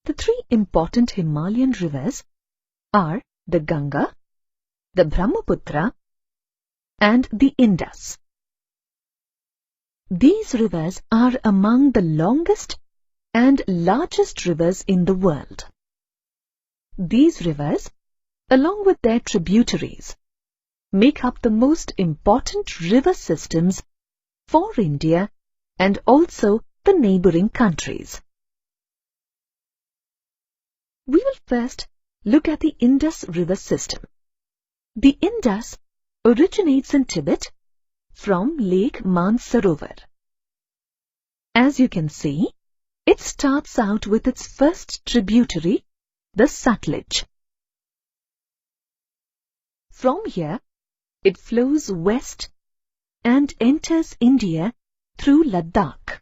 The three important Himalayan rivers are the Ganga, the Brahmaputra, and the Indus. These rivers are among the longest and largest rivers in the world. These rivers, along with their tributaries, make up the most important river systems for India and also the neighboring countries. We will first look at the Indus River system. The Indus originates in Tibet from Lake Mansarovar. As you can see, it starts out with its first tributary, the Sutlej. From here, it flows west and enters India through Ladakh.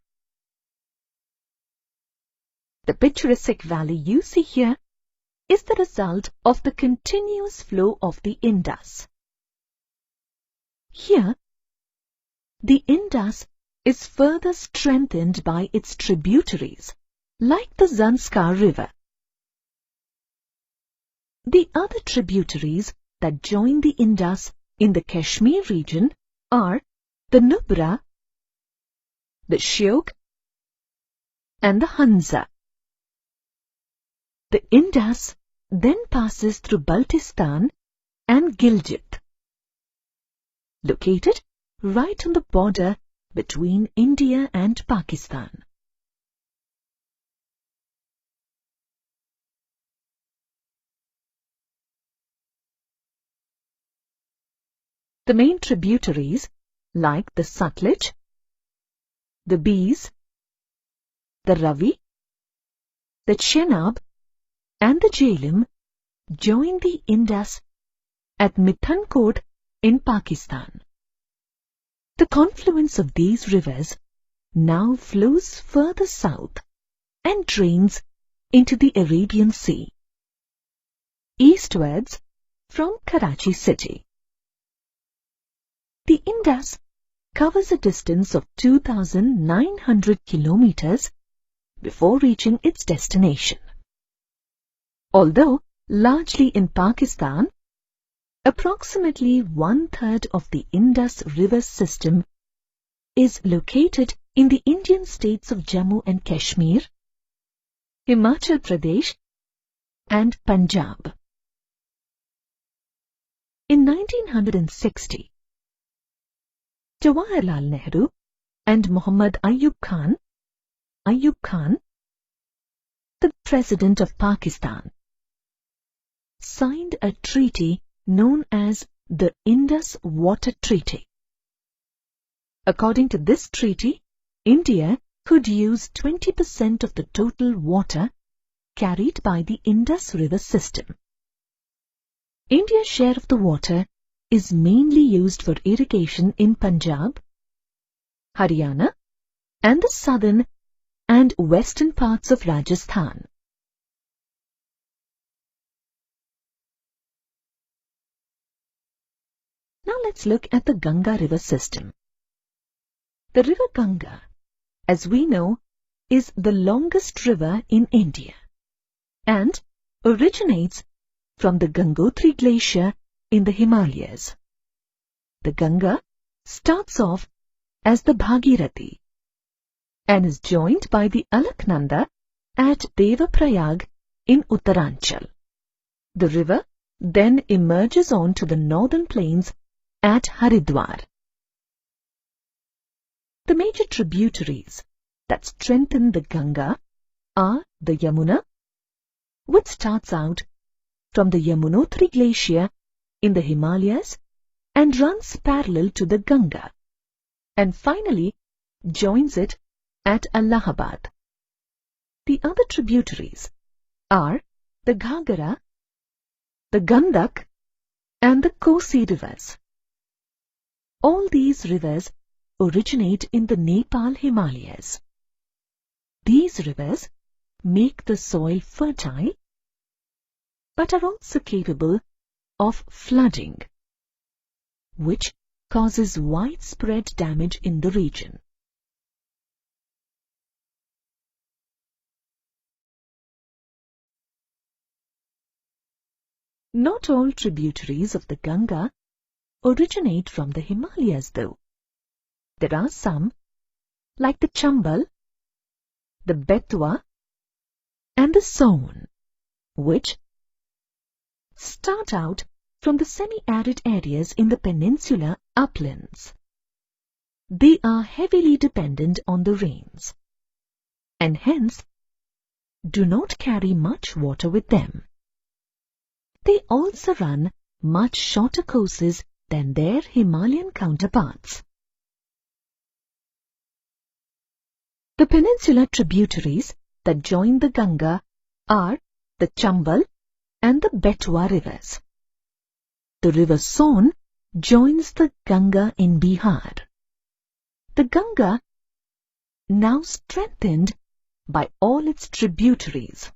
The picturesque valley you see here is the result of the continuous flow of the Indus. Here, the Indus is further strengthened by its tributaries, like the Zanskar River. The other tributaries that join the Indus in the Kashmir region are the Nubra, the Shyok, and the Hansa. The Indus then passes through Baltistan and Gilgit, located right on the border between India and Pakistan. The main tributaries like the Sutlej, the Beas, the Ravi, the Chenab, and the Jhelum join the Indus at Mithankot in Pakistan. The confluence of these rivers now flows further south and drains into the Arabian Sea, eastwards from Karachi city. The Indus covers a distance of 2,900 kilometers before reaching its destination. Although largely in Pakistan, approximately one-third of the Indus River system is located in the Indian states of Jammu and Kashmir, Himachal Pradesh, and Punjab. In 1960, Jawaharlal Nehru and Muhammad Ayub Khan, the President of Pakistan, signed a treaty known as the Indus Water Treaty. According to this treaty, India could use 20% of the total water carried by the Indus River system. India's share of the water is mainly used for irrigation in Punjab, Haryana, and the southern and western parts of Rajasthan. Now let's look at the Ganga River system. The river Ganga, as we know, is the longest river in India and originates from the Gangotri Glacier in the Himalayas. The Ganga starts off as the Bhagirathi and is joined by the Alaknanda at Devaprayag in Uttaranchal. The river then emerges onto the northern plains at Haridwar. The major tributaries that strengthen the Ganga are the Yamuna, which starts out from the Yamunotri Glacier in the Himalayas and runs parallel to the Ganga, and finally joins it at Allahabad. The other tributaries are the Ghagara, the Gandak, and the Kosi rivers. All these rivers originate in the Nepal Himalayas. These rivers make the soil fertile, but are also capable of flooding, which causes widespread damage in the region. Not all tributaries of the Ganga originate from the Himalayas though. There are some, like the Chambal, the Betwa, and the Son, which start out from the semi-arid areas in the peninsular uplands. They are heavily dependent on the rains, and hence do not carry much water with them. They also run much shorter courses than their Himalayan counterparts. The peninsular tributaries that join the Ganga are the Chambal and the Betwa rivers. The river Son joins the Ganga in Bihar. The Ganga, now strengthened by all its tributaries,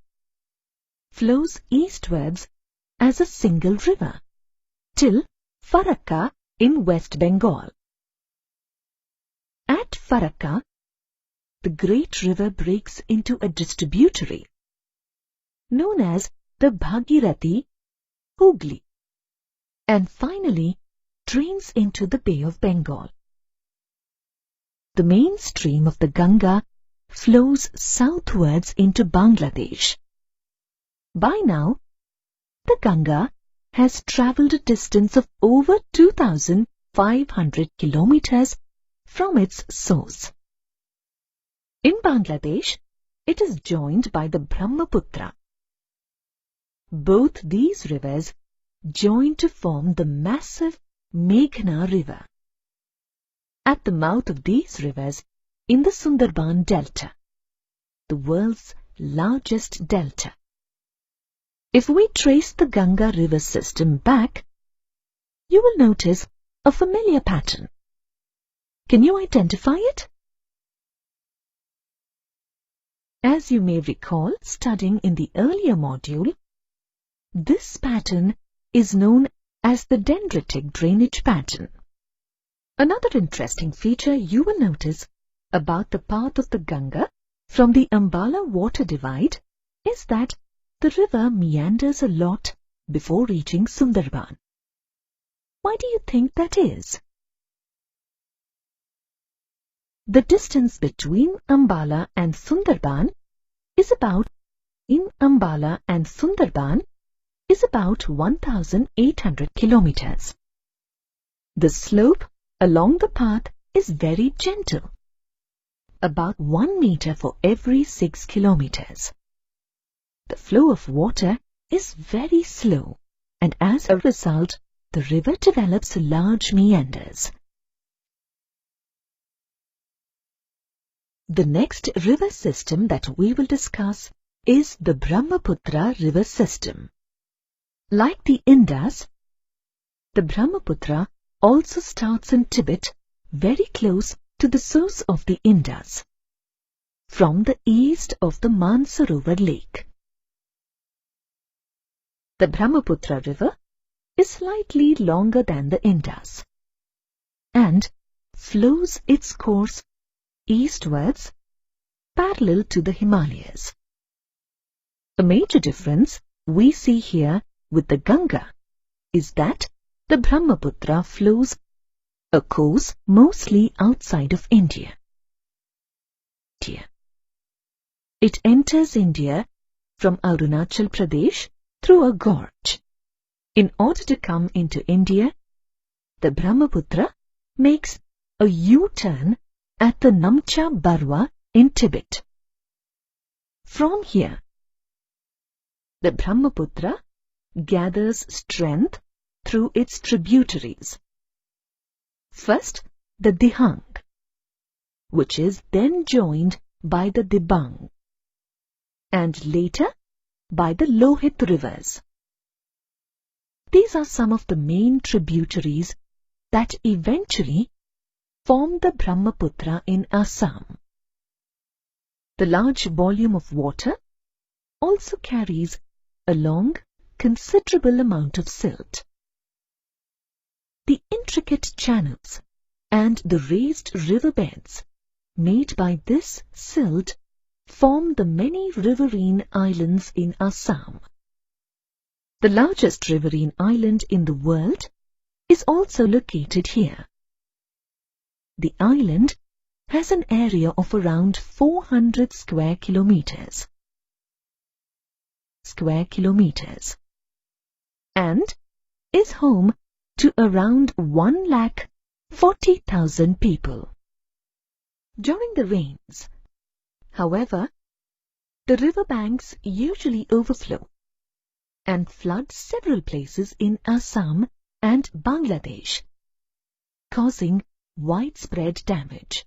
flows eastwards as a single river till Farakka in West Bengal. At Farakka, the great river breaks into a distributary known as the Bhagirathi Hooghly and finally drains into the Bay of Bengal. The main stream of the Ganga flows southwards into Bangladesh. By now, the Ganga has travelled a distance of over 2,500 kilometers from its source. In Bangladesh, it is joined by the Brahmaputra. Both these rivers join to form the massive Meghna River. At the mouth of these rivers in the Sundarban Delta, the world's largest delta. If we trace the Ganga river system back, you will notice a familiar pattern. Can you identify it? As you may recall studying in the earlier module, this pattern is known as the dendritic drainage pattern. Another interesting feature you will notice about the path of the Ganga from the Ambala water divide is that the river meanders a lot before reaching Sundarban. Why do you think that is? The distance between Ambala and Sundarban is about 1,800 kilometers. The slope along the path is very gentle, about 1 meter for every 6 kilometers. The flow of water is very slow, and as a result, the river develops large meanders. The next river system that we will discuss is the Brahmaputra river system. Like the Indus, the Brahmaputra also starts in Tibet very close to the source of the Indus, from the east of the Mansarovar lake. The Brahmaputra river is slightly longer than the Indus and flows its course eastwards parallel to the Himalayas. A major difference we see here with the Ganga is that the Brahmaputra flows a course mostly outside of India. It enters India from Arunachal Pradesh through a gorge. In order to come into India, the Brahmaputra makes a U-turn at the Namcha Barwa in Tibet. From here, the Brahmaputra gathers strength through its tributaries. First, the Dihang, which is then joined by the Dibang, and later by the Lohit rivers. These are some of the main tributaries that eventually form the Brahmaputra in Assam. The large volume of water also carries along considerable amount of silt. The intricate channels and the raised riverbeds made by this silt form the many riverine islands in Assam. The largest riverine island in the world is also located here. The island has an area of around 400 square kilometers. And is home to around 1,40,000 people. During the rains, however, the riverbanks usually overflow and flood several places in Assam and Bangladesh, causing widespread damage.